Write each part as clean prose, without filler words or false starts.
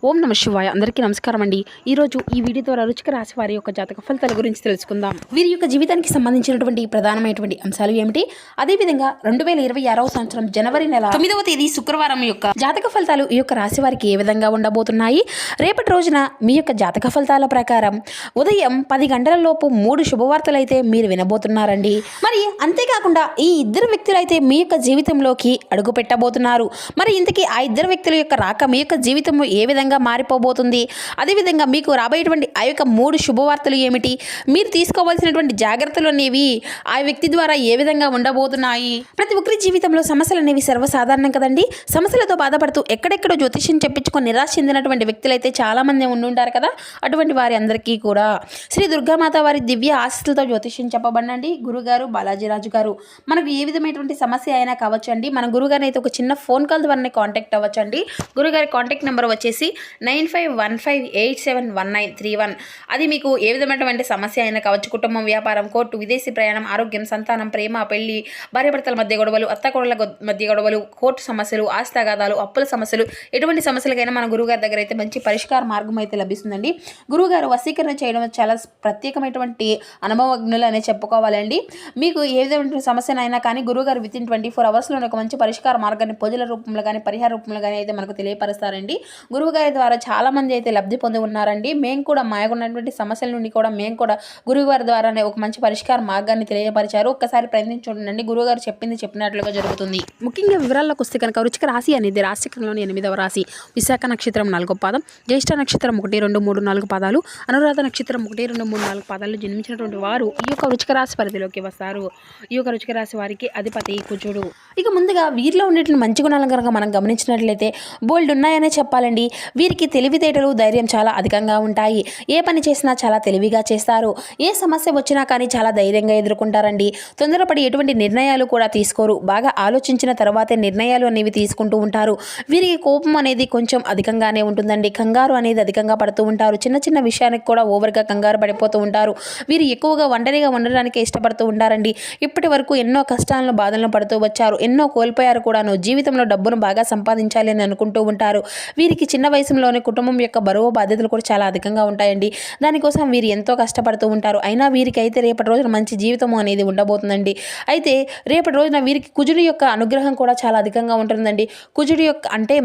ఓం నమ శివాయ. అందరికీ నమస్కారం అండి. ఈరోజు ఈ వీడియో ద్వారా వృశ్చిక రాశి వారి యొక్క జాతక ఫలితాల గురించి తెలుసుకుందాం. వీరి యొక్క జీవితానికి సంబంధించినటువంటి ప్రధానమైనటువంటి అంశాలు ఏమిటి, అదేవిధంగా 2026వ సంవత్సరం జనవరి నెల 9వ తేదీ శుక్రవారం యొక్క జాతక ఫలితాలు ఈ యొక్క రాశి వారికి ఏ విధంగా ఉండబోతున్నాయి. రేపటి రోజున మీ యొక్క జాతక ఫలితాల ప్రకారం ఉదయం 10 గంటల లోపు 3 శుభవార్తలు అయితే మీరు వినబోతున్నారండి. మరి అంతేకాకుండా ఈ ఇద్దరు వ్యక్తులు అయితే మీ యొక్క జీవితంలోకి అడుగు పెట్టబోతున్నారు. మరి ఇంతకీ ఆ ఇద్దరు వ్యక్తుల యొక్క రాక మీ యొక్క జీవితంలో ఏ విధంగా మారిపోబోతుంది, అదేవిధంగా మీకు రాబోయేటువంటి ఆ యొక్క 3 శుభవార్తలు ఏమిటి, మీరు తీసుకోవాల్సినటువంటి జాగ్రత్తలు అనేవి ఆ వ్యక్తి ద్వారా ఏ విధంగా ఉండబోతున్నాయి. ప్రతి ఒక్కరి జీవితంలో సమస్యలు అనేవి సర్వసాధారణం కదండి. సమస్యలతో బాధపడుతూ ఎక్కడెక్కడో జ్యోతిష్యం చెప్పించుకొని నిరాశ చెందినటువంటి వ్యక్తులైతే చాలామంది ఉండుంటారు కదా. అటువంటి వారి అందరికీ కూడా శ్రీ దుర్గామాత వారి దివ్య ఆశీస్సులతో జ్యోతిష్యం చెప్పబడండి. గురుగారు బాలాజీరాజు గారు మనకు ఏ విధమైనటువంటి సమస్య అయినా కావచ్చు అండి, మన గురుగారిని అయితే ఒక చిన్న ఫోన్ కాల్ ద్వారానే కాంటాక్ట్ అవ్వచ్చు అండి. గురుగారి కాంటాక్ట్ నెంబర్ వచ్చేసి 9515871931. అది మీకు ఏ విధమైనటువంటి సమస్య అయినా కావచ్చు, కుటుంబం, వ్యాపారం, కోర్టు, విదేశీ ప్రయాణం, ఆరోగ్యం, సంతానం, ప్రేమ, పెళ్లి, భార్యాభర్తల మధ్య గొడవలు, అత్తకోడల మధ్య గొడవలు, కోర్టు సమస్యలు, ఆస్తి అప్పుల సమస్యలు, ఎటువంటి సమస్యలకైనా మన గురుగారి దగ్గర అయితే మంచి పరిష్కార మార్గం అయితే లభిస్తుందండి. గురుగారు వశీకరణ చేయడం చాలా ప్రత్యేకమైనటువంటి అనుభవజ్ఞులు అనే చెప్పుకోవాలండి. మీకు ఏ విధమైన సమస్యనైనా కానీ గురుగారు విత్ ఇన్ 24 అవర్స్లో ఒక మంచి పరిష్కార మార్గాన్ని పూజల రూపంలో కానీ పరిహార రూపంలో కానీ అయితే మనకు తెలియపరుస్తారండి. గురువుగారి ద్వారా చాలా మంది అయితే లబ్ధి పొంది ఉన్నారండి. మేము కూడా మాకున్నటువంటి సమస్యల నుండి కూడా మేము కూడా గురువుగారి ద్వారానే ఒక మంచి పరిష్కార మార్గాన్ని తెలియపరిచారు. ఒక్కసారి ప్రయత్నించి చూడండి, గురువుగారు చెప్పినట్లుగా జరుగుతుంది. ముఖ్యంగా వివరాల్లోకి వస్తే కనుక వృశ్చిక రాశి అనేది రాశిచక్రంలోని 8వ రాశి. విశాఖ నక్షత్రం 4వ పాదం, జ్యేష్ఠ నక్షత్రం 1, 2, 3, 4 పాదాలు, అనురాధ నక్షత్రం 1, 2, 3, 4 పాదాలు జన్మించినటువంటి వారు ఈ యొక్క వృశ్చిక రాశి పరిధిలోకి వస్తారు. ఈ యొక్క వృశ్చిక రాశి వారికి అధిపతి కుజుడు. ఇక ముందుగా వీరిలో ఉండేటువంటి మంచి గుణాలను కనుక మనం గమనించినట్లయితే బోల్డ్ ఉన్నాయనే చెప్పాలండి. వీరికి తెలివితేటలు, ధైర్యం చాలా అధికంగా ఉంటాయి. ఏ పని చేసినా చాలా తెలివిగా చేస్తారు. ఏ సమస్య వచ్చినా కానీ చాలా ధైర్యంగా ఎదుర్కొంటారండి. తొందరపడి ఎటువంటి నిర్ణయాలు కూడా తీసుకోరు. బాగా ఆలోచించిన తర్వాతే నిర్ణయాలు అనేవి తీసుకుంటూ ఉంటారు. వీరికి కోపం అనేది కొంచెం అధికంగానే ఉంటుందండి. కంగారు అనేది అధికంగా పడుతూ ఉంటారు. చిన్న చిన్న విషయానికి కూడా ఓవర్గా కంగారు పడిపోతూ ఉంటారు. వీరు ఎక్కువగా ఒంటరిగా ఉండడానికి ఇష్టపడుతూ ఉంటారండి. ఇప్పటి వరకు ఎన్నో కష్టాలను, బాధలను పడుతూ వచ్చారు. ఎన్నో కోల్పోయారు కూడాను. జీవితంలో డబ్బును బాగా సంపాదించాలి అని అనుకుంటూ ఉంటారు. వీరికి చిన్న వయసులోనే కుటుంబం యొక్క బరువు, బాధ్యతలు కూడా చాలా అధికంగా ఉంటాయండి. దానికోసం వీరు ఎంతో కష్టపడుతూ ఉంటారు. అయినా వీరికి అయితే రేపటి రోజున మంచి జీవితం అనేది ఉండబోతుందండి. అయితే రేపటి రోజున వీరికి కుజుడి యొక్క అనుగ్రహం కూడా చాలా అధికంగా ఉంటుందండి. కుజుడి యొక్క అంటే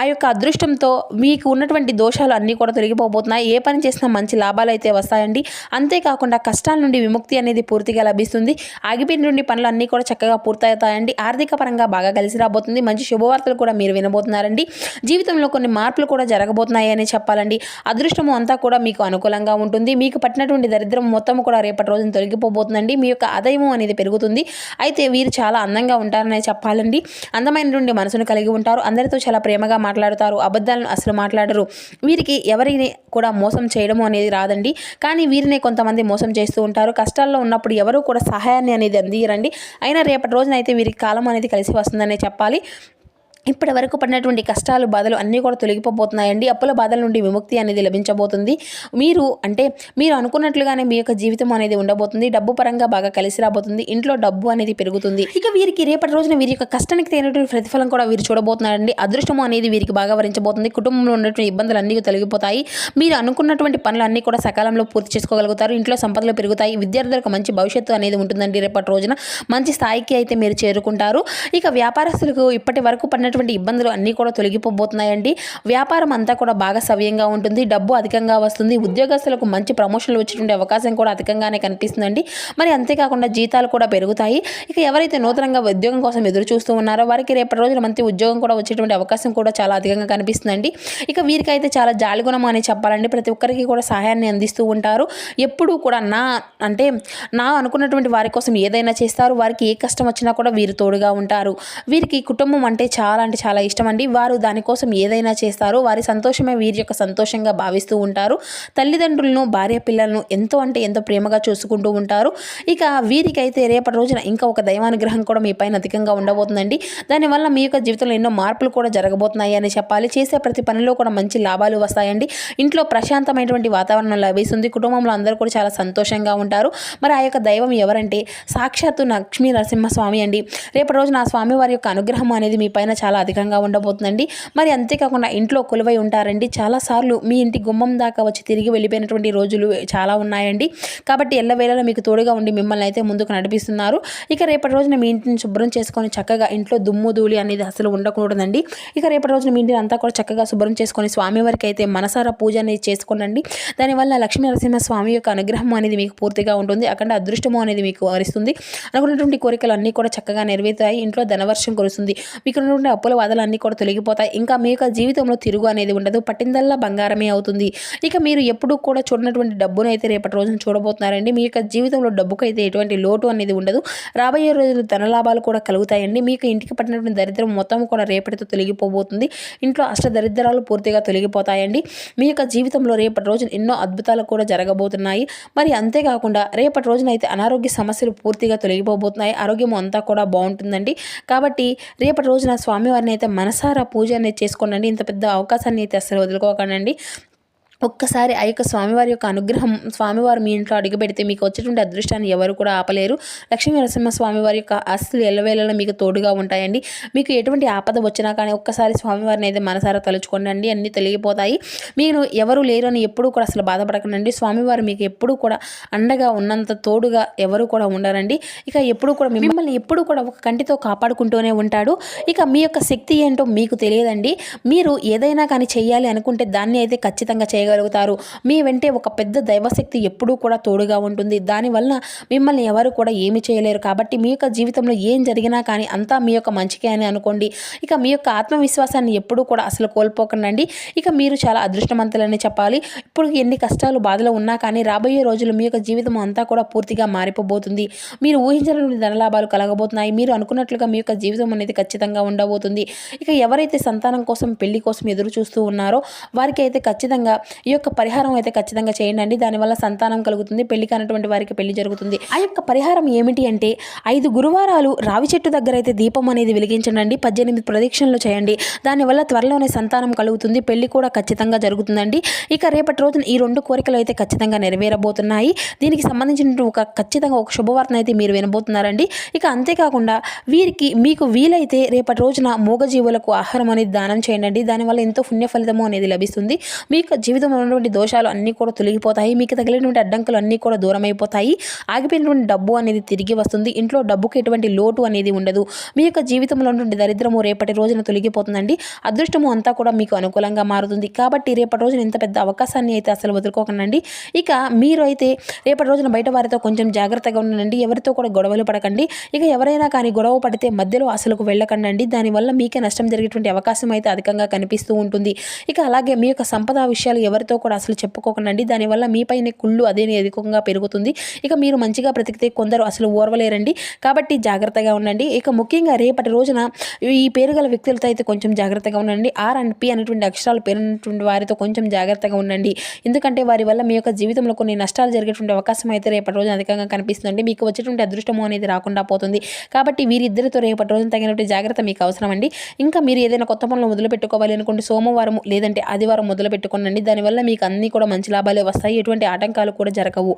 ఆ యొక్క అదృష్టంతో మీకు ఉన్నటువంటి దోషాలు అన్నీ కూడా తొలగిపోబోతున్నాయి. ఏ పని చేసినా మంచి లాభాలు అయితే వస్తాయండి. అంతేకాకుండా కష్టాల నుండి విముక్తి అనేది పూర్తిగా లభిస్తుంది. ఆగిపోయినటువంటి పనులు అన్నీ కూడా చక్కగా పూర్తవుతాయండి. ఆర్థిక పరంగా బాగా కలిసి రాబోతుంది. మంచి శుభవార్తలు కూడా మీరు వినబోతున్నారండి. జీవితంలో కొన్ని మార్పులు కూడా జరగబోతున్నాయి అని చెప్పాలండి. అదృష్టము అంతా కూడా మీకు అనుకూలంగా ఉంటుంది. మీకు పట్టినటువంటి దరిద్రం మొత్తం కూడా రేపటి రోజున తొలగిపోబోతుందండి. మీ యొక్క ఆదాయము అనేది పెరుగుతుంది. అయితే వీరు చాలా అందంగా ఉంటారనే చెప్పాలండి. అందమైనటువంటి మనసును కలిగి ఉంటారు. అందరితో చాలా ప్రేమగా మాట్లాడతారు. అబద్ధాలను అసలు మాట్లాడరు. వీరికి ఎవరిని కూడా మోసం చేయడము అనేది రాదండి. కానీ వీరిని కొంతమంది మోసం చేస్తూ ఉంటారు. కష్టాల్లో ఉన్నప్పుడు ఎవరు కూడా సహాయాన్ని అనేది అందియరండి. అయినా రేపటి రోజున అయితే వీరికి కాలం అనేది కలిసి వస్తుందనే చెప్పాలి. ఇప్పటి వరకు పడినటువంటి కష్టాలు, బాధలు అన్నీ కూడా తొలగిపోతున్నాయండి. అప్పుల బాధల నుండి విముక్తి అనేది లభించబోతుంది. మీరు అనుకున్నట్లుగానే మీ యొక్క జీవితం అనేది ఉండబోతుంది. డబ్బు పరంగా బాగా కలిసి రాబోతుంది. ఇంట్లో డబ్బు అనేది పెరుగుతుంది. ఇక వీరికి రేపటి రోజున వీరి యొక్క కష్టానికి తగినటువంటి ప్రతిఫలం కూడా వీరు చూడబోతున్నారండి. అదృష్టము అనేది వీరికి బాగా వరించబోతుంది. కుటుంబంలో ఉన్నటువంటి ఇబ్బందులు అన్నీ తొలగిపోతాయి. మీరు అనుకున్నటువంటి పనులు అన్నీ కూడా సకాలంలో పూర్తి చేసుకోగలుగుతారు. ఇంట్లో సంపదలు పెరుగుతాయి. విద్యార్థులకు మంచి భవిష్యత్తు అనేది ఉంటుందండి. రేపటి రోజున మంచి స్థాయికి అయితే మీరు చేరుకుంటారు. ఇక వ్యాపారస్తులకు ఇప్పటి వరకు పడినటువంటి ఇబ్బందులు అన్నీ కూడా తొలగిపోబోతున్నాయండి. వ్యాపారం అంతా కూడా బాగా సవ్యంగా ఉంటుంది. డబ్బు అధికంగా వస్తుంది. ఉద్యోగస్తులకు మంచి ప్రమోషన్లు వచ్చేటువంటి అవకాశం కూడా అధికంగానే కనిపిస్తుందండి. మరి అంతేకాకుండా జీతాలు కూడా పెరుగుతాయి. ఇక ఎవరైతే నూతనంగా ఉద్యోగం కోసం ఎదురు చూస్తూ ఉన్నారో వారికి రేపటి రోజున మంచి ఉద్యోగం కూడా వచ్చేటువంటి అవకాశం కూడా చాలా అధికంగా కనిపిస్తుందండి. ఇక వీరికైతే చాలా జాలిగుణం అని చెప్పాలండి. ప్రతి ఒక్కరికి కూడా సహాయాన్ని అందిస్తూ ఉంటారు. ఎప్పుడూ కూడా నా అనుకున్నటువంటి వారి కోసం ఏదైనా చేస్తారు. వారికి ఏ కష్టం వచ్చినా కూడా వీరు తోడుగా ఉంటారు. వీరికి కుటుంబం అంటే చాలా ఇష్టం అండి. వారు దానికోసం ఏదైనా చేస్తారు. వారి సంతోషమే వీరి యొక్క సంతోషంగా భావిస్తూ ఉంటారు. తల్లిదండ్రులను, భార్య పిల్లలను ఎంతో ప్రేమగా చూసుకుంటూ ఉంటారు. ఇక వీరికైతే రేపటి రోజున ఇంకా ఒక దైవానుగ్రహం కూడా మీ పైన అధికంగా ఉండబోతుందండి. దానివల్ల మీ యొక్క జీవితంలో ఎన్నో మార్పులు కూడా జరగబోతున్నాయి అని చెప్పాలి. చేసే ప్రతి పనిలో కూడా మంచి లాభాలు వస్తాయండి. ఇంట్లో ప్రశాంతమైనటువంటి వాతావరణం లభిస్తుంది. కుటుంబంలో అందరూ కూడా చాలా సంతోషంగా ఉంటారు. మరి ఆ యొక్క దైవం ఎవరంటే సాక్షాత్తు లక్ష్మీ నరసింహస్వామి అండి. రేపటి రోజున ఆ స్వామి వారి యొక్క అనుగ్రహం అనేది మీ పైన చాలా చాలా అధికంగా ఉండబోతుందండి. మరి అంతేకాకుండా ఇంట్లో కొలువై ఉంటారండి. చాలాసార్లు మీ ఇంటి గుమ్మం దాకా వచ్చి తిరిగి వెళ్ళిపోయినటువంటి రోజులు చాలా ఉన్నాయండి. కాబట్టి ఎల్లవేళలా మీకు తోడుగా ఉండి మిమ్మల్ని అయితే ముందుకు నడిపిస్తున్నారు. ఇక రేపటి రోజున మీ ఇంటిని శుభ్రం చేసుకొని చక్కగా ఇంట్లో దుమ్ము ధూళి అనేది అసలు ఉండకూడదండి. ఇక రేపటి రోజున మీ ఇంటిని అంతా కూడా చక్కగా శుభ్రం చేసుకొని స్వామివారికి అయితే మనసారా పూజ అనేది చేసుకోనండి. దానివల్ల లక్ష్మీ నరసింహ స్వామి యొక్క అనుగ్రహం అనేది మీకు పూర్తిగా ఉంటుంది. అక్కడ అదృష్టము అనేది మీకు వరిస్తుంది. అనుకున్నటువంటి కోరికలు అన్నీ కూడా చక్కగా నెరవేరుతాయి. ఇంట్లో ధనవర్షం కురుస్తుంది. మీకు ఉన్నటువంటి అప్పుల బాధలు అన్నీ కూడా తొలగిపోతాయి. ఇంకా మీ యొక్క జీవితంలో తిరుగు అనేది ఉండదు. పట్టిందల్లా బంగారమే అవుతుంది. ఇక మీరు ఎప్పుడూ కూడా చూడనటువంటి డబ్బును అయితే రేపటి రోజున చూడబోతున్నారండి. మీ యొక్క జీవితంలో డబ్బుకు అయితే ఎటువంటి లోటు అనేది ఉండదు. రాబోయే రోజులు ధనలాభాలు కూడా కలుగుతాయండి. మీకు ఇంటికి పట్టినటువంటి దరిద్రం మొత్తం కూడా రేపటితో తొలగిపోబోతుంది. ఇంట్లో అష్టదరిద్రాలు పూర్తిగా తొలగిపోతాయండి. మీ యొక్క జీవితంలో రేపటి రోజున ఎన్నో అద్భుతాలు కూడా జరగబోతున్నాయి. మరి అంతేకాకుండా రేపటి రోజున అయితే అనారోగ్య సమస్యలు పూర్తిగా తొలగిపోబోతున్నాయి. ఆరోగ్యం అంతా కూడా బాగుంటుందండి. కాబట్టి రేపటి రోజున స్వామివారిని అయితే మనసారా పూజ అనేది చేసుకోండి. ఇంత పెద్ద అవకాశాన్ని అయితే అసలు వదులుకోకండి. ఒక్కసారి ఆ యొక్క స్వామివారి యొక్క అనుగ్రహం స్వామివారు మీ ఇంట్లో అడుగుపెడితే మీకు వచ్చేటువంటి అదృష్టాన్ని ఎవరు కూడా ఆపలేరు. లక్ష్మీ నరసింహ స్వామివారి యొక్క ఆశీస్సులు ఎల్లవేళలా మీకు తోడుగా ఉంటాయండి. మీకు ఎటువంటి ఆపద వచ్చినా కానీ ఒక్కసారి స్వామివారిని అయితే మనసారా తలుచుకోండి. అన్నీ తొలగిపోతాయి. మీరు ఎవరు లేరు అని ఎప్పుడూ కూడా అసలు బాధపడకండి. స్వామివారు మీకు ఎప్పుడూ కూడా అండగా ఉన్నంత తోడుగా ఎవరు కూడా ఉండరండి. ఇక ఎప్పుడు కూడా మిమ్మల్ని ఎప్పుడు కూడా ఒక కంటితో కాపాడుకుంటూనే ఉంటాడు. ఇక మీ యొక్క శక్తి ఏంటో మీకు తెలియదండి. మీరు ఏదైనా కానీ చేయాలి అనుకుంటే దాన్ని అయితే ఖచ్చితంగా చేయగలుగుతారు. మీ వెంటే ఒక పెద్ద దైవశక్తి ఎప్పుడూ కూడా తోడుగా ఉంటుంది. దానివల్ల మిమ్మల్ని ఎవరు కూడా ఏమి చేయలేరు. కాబట్టి మీ యొక్క జీవితంలో ఏం జరిగినా కానీ అంతా మీ యొక్క మంచికే అని అనుకోండి. ఇక మీ యొక్క ఆత్మవిశ్వాసాన్ని ఎప్పుడూ కూడా అసలు కోల్పోకండి. ఇక మీరు చాలా అదృష్టవంతులని చెప్పాలి. ఇప్పుడు ఎన్ని కష్టాలు బాధలు ఉన్నా కానీ రాబోయే రోజులు మీ యొక్క జీవితం అంతా కూడా పూర్తిగా మారిపోబోతుంది. మీరు ఊహించని ధనలాభాలు కలగబోతున్నాయి. మీరు అనుకున్నట్లుగా మీ యొక్క జీవితం అనేది ఖచ్చితంగా ఉండబోతుంది. ఇక ఎవరైతే సంతానం కోసం పెళ్లి కోసం ఎదురు చూస్తూ ఉన్నారో వారికి అయితే ఖచ్చితంగా ఈ యొక్క పరిహారం అయితే ఖచ్చితంగా చేయండి. దానివల్ల సంతానం కలుగుతుంది. పెళ్లి కానటువంటి వారికి పెళ్లి జరుగుతుంది. ఆ యొక్క పరిహారం ఏమిటి అంటే 5 గురువారాలు రావి చెట్టు దగ్గర అయితే దీపం అనేది వెలిగించండి. 18 ప్రదక్షిణలు చేయండి. దానివల్ల త్వరలోనే సంతానం కలుగుతుంది. పెళ్లి కూడా ఖచ్చితంగా జరుగుతుందండి. ఇక రేపటి రోజున ఈ 2 కోరికలు అయితే ఖచ్చితంగా నెరవేరబోతున్నాయి. దీనికి సంబంధించిన ఖచ్చితంగా ఒక శుభవార్తను అయితే మీరు వినబోతున్నారండి. ఇక అంతేకాకుండా మీకు వీలైతే రేపటి రోజున మూగజీవులకు ఆహారం అనేది దానం చేయండి. దానివల్ల ఎంతో పుణ్య ఫలితము అనేది లభిస్తుంది. మీ యొక్క జీవితంలో ఉన్నటువంటి దోషాలు అన్నీ కూడా తొలగిపోతాయి. మీకు తగిలినటువంటి అడ్డంకులు అన్నీ కూడా దూరం అయిపోతాయి. ఆగిపోయినటువంటి డబ్బు అనేది తిరిగి వస్తుంది. ఇంట్లో డబ్బుకి ఎటువంటి లోటు అనేది ఉండదు. మీ యొక్క జీవితంలో ఉన్నటువంటి దరిద్రము రేపటి రోజున తొలగిపోతుందండి. అదృష్టము అంతా కూడా మీకు అనుకూలంగా మారుతుంది. కాబట్టి రేపటి రోజున ఇంత పెద్ద అవకాశాన్ని అయితే అసలు వదులుకోకండి. ఇక మీరు అయితే రేపటి రోజున బయట వారితో కొంచెం జాగ్రత్తగా ఉండండి. ఎవరితో కూడా గొడవలు పడకండి. ఇక ఎవరైనా కానీ గొడవ పడితే మధ్యలో అసలుకు వెళ్ళకండి. దానివల్ల మీకే నష్టం జరిగేటువంటి అవకాశం అయితే అధికంగా కనిపిస్తూ ఉంటుంది. ఇక అలాగే మీ యొక్క సంపద విషయాలు ఎవరితో కూడా అసలు చెప్పుకోకండి. దానివల్ల మీపైన కుళ్ళు అదే అధికంగా పెరుగుతుంది. ఇక మీరు మంచిగా బ్రతికితే కొందరు అసలు ఓర్వలేరండి. కాబట్టి జాగ్రత్తగా ఉండండి. ఇక ముఖ్యంగా రేపటి రోజున ఈ పేరు గల వ్యక్తులతో అయితే కొంచెం జాగ్రత్తగా ఉండండి. ఆర్ అండ్ పి అనేటువంటి అక్షరాలు పేరున్నటువంటి వారితో కొంచెం జాగ్రత్తగా ఉండండి. ఎందుకంటే వారి వల్ల మీ యొక్క జీవితంలో కొన్ని నష్టాలు జరిగేటువంటి అవకాశం అయితే రేపటి రోజున అధికంగా కనిపిస్తుంది. మీకు వచ్చేటువంటి అదృష్టము అనేది రాకుండా పోతుంది. కాబట్టి వీరిద్దరితో రేపటి రోజున తగినటువంటి జాగ్రత్త మీకు అవసరం అండి. ఇంకా మీరు ఏదైనా కొత్త పనులు మొదలు పెట్టుకోవాలి అనుకుంటే సోమవారం లేదంటే ఆదివారం మొదలు పెట్టుకోండి. దానివల్ల మీకు అన్నీ కూడా మంచి లాభాలే వస్తాయి. ఎటువంటి ఆటంకాలు కూడా జరగవు.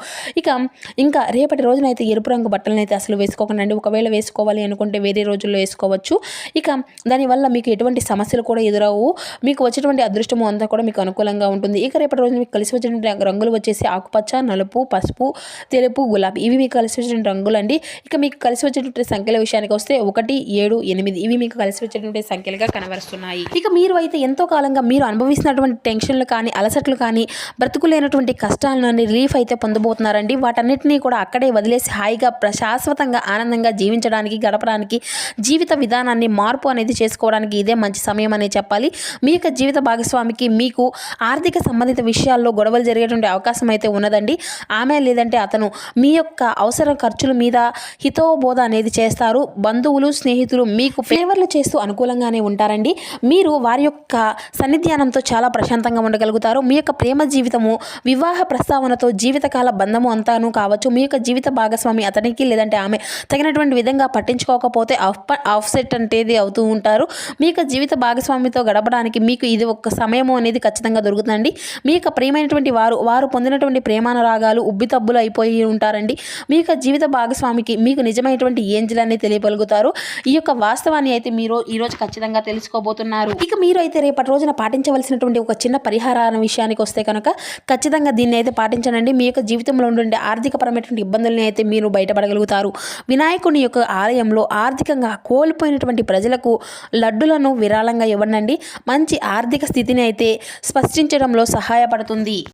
ఇంకా రేపటి రోజున అయితే ఎరుపు రంగు బట్టలను అయితే అసలు వేసుకోకండి. ఒకవేళ వేసుకోవాలి అనుకుంటే వేరే రోజుల్లో వేసుకోవచ్చు. ఇక దానివల్ల మీకు ఎటువంటి సమస్యలు కూడా ఎదురవు. మీకు వచ్చేటువంటి అదృష్టము అంతా కూడా మీకు అనుకూలంగా ఉంటుంది. ఇక రేపటి రోజున మీకు కలిసి వచ్చేటువంటి రంగులు వచ్చేసి ఆకుపచ్చ, నలుపు, పసుపు, తెలుపు, గులాబీ ఇవి మీకు కలిసి వచ్చేటువంటి రంగులు అండి. ఇక మీకు కలిసి వచ్చేటువంటి సంఖ్యల విషయానికి వస్తే 1, 7, 8 ఇవి మీకు కలిసి వచ్చేటువంటి సంఖ్యలుగా కనబరుస్తున్నాయి. ఇక మీరు అయితే ఎంతో కాలంగా మీరు అనుభవిస్తున్నటువంటి టెన్షన్లు కానీ అలసట్లు కానీ బ్రతుకులేనటువంటి కష్టాలను రిలీఫ్ అయితే పొందబోతున్నారండి. వాటన్నిటినీ కూడా అక్కడే వదిలేసి హాయిగా శాశ్వతంగా ఆనందంగా జీవించడానికి గడపడానికి జీవిత విధానాన్ని మార్పు అనేది చేసుకోవడానికి ఇదే మంచి సమయం అనే చెప్పాలి. మీ యొక్క జీవిత భాగస్వామికి మీకు ఆర్థిక సంబంధిత విషయాల్లో గొడవలు జరిగేటువంటి అవకాశం అయితే ఉన్నదండి. ఆమె లేదంటే అతను మీ యొక్క అవసర ఖర్చుల మీద హితోబోధ అనేది చేస్తారు. బంధువులు స్నేహితులు మీకు ఫేవర్లు చేస్తూ అనుకూలంగానే ఉంటారండి. మీరు వారి యొక్క సన్నిధ్యానంతో చాలా ప్రశాంతంగా ఉండగలుగుతారు. మీ యొక్క ప్రేమ జీవితము వివాహ ప్రస్తావనతో జీవితకాల బంధము అంతాను కావచ్చు. మీ యొక్క జీవిత భాగస్వామి అతనికి లేదంటే ఆమె తగినటువంటి విధంగా పట్టించుకోకపోతే ఆఫ్సెట్ అనేది అవుతూ ఉంటారు. మీ యొక్క జీవిత భాగస్వామితో గడపడానికి మీకు ఇది ఒక సమయము అనేది ఖచ్చితంగా దొరుకుతుందండి. మీ యొక్క ప్రియమైనటువంటి వారు పొందినటువంటి ప్రేమానురాగాలు ఉబ్బితబ్బులు అయిపోయి ఉంటారండి. మీ యొక్క జీవిత భాగస్వామికి మీకు నిజమైనటువంటి ఏంజల్ అనేది తెలియగలుగుతారు. ఈ యొక్క వాస్తవాన్ని అయితే మీరు ఈరోజు ఖచ్చితంగా తెలుసుకోబోతున్నారు. ఇక మీరు అయితే రేపటి రోజున పాటించవలసినటువంటి ఒక చిన్న పరిహారాల విషయానికి వస్తే కనుక ఖచ్చితంగా దీన్ని అయితే పాటించండి. మీ యొక్క జీవితంలో ఉండే ఆర్థికపరమైనటువంటి ఇబ్బందుల్ని అయితే మీరు బయటపడగలుగుతారు. వినాయకుని యొక్క ఆలయంలో ఆర్థికంగా కోల్పోయినటువంటి ప్రజలకు లడ్డులను విరాళంగా ఇవ్వండి. మంచి ఆర్థిక స్థితిని అయితే స్పష్టించడంలో సహాయపడుతుంది.